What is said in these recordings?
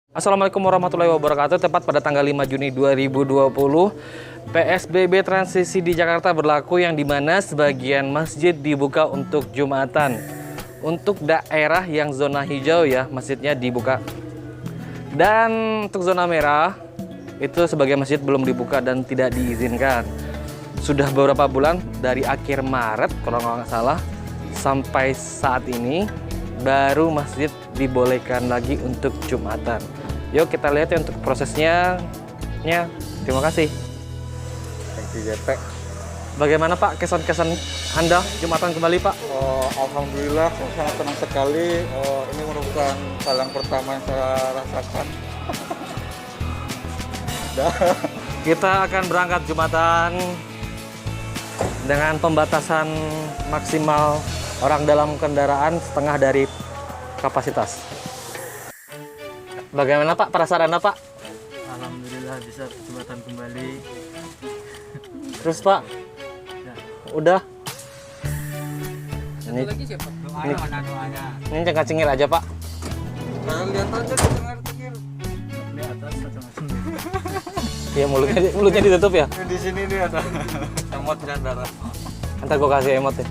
Assalamualaikum warahmatullahi wabarakatuh. Tepat pada tanggal 5 Juni 2020, PSBB transisi di Jakarta berlaku, yang dimana sebagian masjid dibuka untuk Jumatan. Untuk daerah yang zona hijau ya, masjidnya dibuka. Dan untuk zona merah, itu sebagian masjid belum dibuka dan tidak diizinkan. Sudah beberapa bulan, dari akhir Maret kalau nggak salah, sampai saat ini, baru masjid dibolehkan lagi untuk Jumatan. Yuk kita lihat ya untuk prosesnya. Terima kasih. Thank you JP. Bagaimana Pak kesan-kesan Anda Jumatan kembali Pak? Alhamdulillah saya sangat senang sekali. Ini merupakan hal yang pertama yang saya rasakan. Kita akan berangkat Jumatan dengan pembatasan maksimal orang dalam kendaraan setengah dari kapasitas. Bagaimana Pak perasaan Anda Pak? Alhamdulillah bisa Jumatan kembali. Terus Pak? Ya. Udah? Satu lagi siapa? Doanya. Ini jangan cengir aja Pak. Saya lihat aja di tengah-tengah. Di atas macam-macam. Ya mulutnya ditutup ya. Di sini nih ada emotnya darah. Ntar gue kasih emot ya.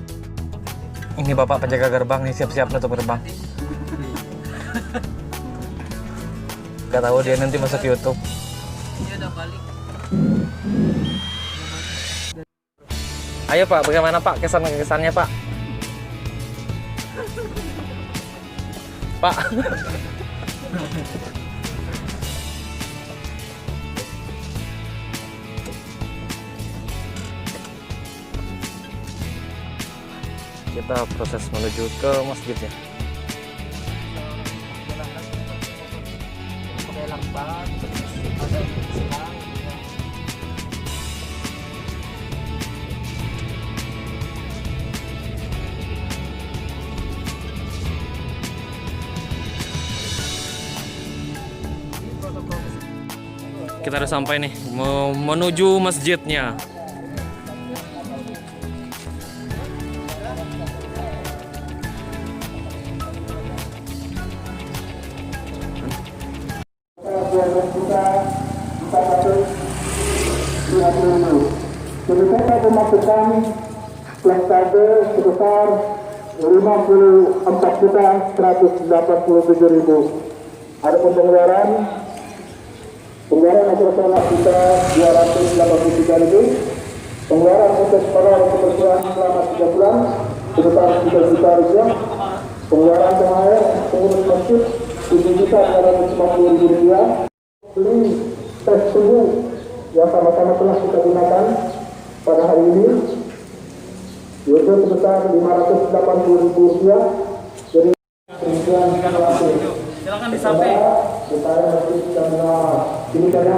Ini Bapak penjaga gerbang nih, siap-siap nutup gerbang. Gak tahu dia nanti masuk YouTube. Ini ada balik. Ayo Pak, bagaimana Pak kesannya Pak? Pak. Kita proses menuju ke masjidnya. Pakai lambat. Ada selang. Kita udah sampai nih, mau menuju masjidnya. Kita memasukkan plastade sebesar 54.187.000. Adapun pengeluaran operasional kita 283.000. Pengeluaran untuk sekolah untuk berkurang selama 3 bulan sebesar 3 juta rupiah. Pengeluaran THR pengurus masjid 7.250.000 rupiah. Beli tes suhu yang sama-sama telah kita gunakan pada hari ini yaitu sebesar 580.000 rupiah. Jadi perincian Silakan disamping. Ini karena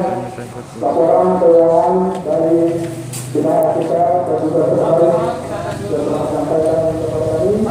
laporan keuangan dari jemaah kita dan juga terkait yang telah sampaikan kepada kami.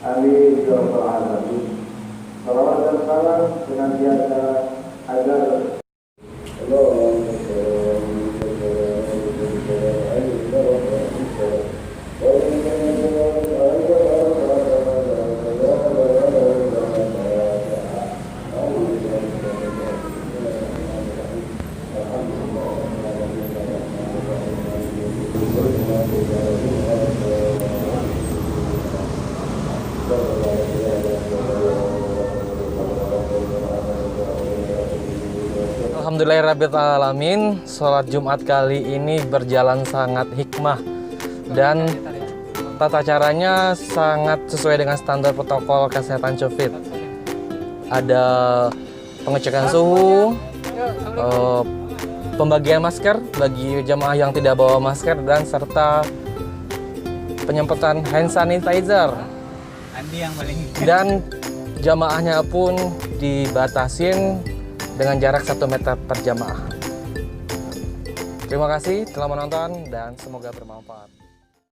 Amin ya rabbal alamin. Salawat dan salam senantiasa agar Alhamdulillahirrabbilalamin, sholat Jumat kali ini berjalan sangat hikmah dan tata caranya sangat sesuai dengan standar protokol kesehatan COVID. Ada pengecekan suhu, pembagian masker bagi jamaah yang tidak bawa masker, dan serta penyemprotan hand sanitizer. Andi yang paling Dan jamaahnya pun dibatasin dengan jarak 1 meter per jamaah. Terima kasih telah menonton dan semoga bermanfaat.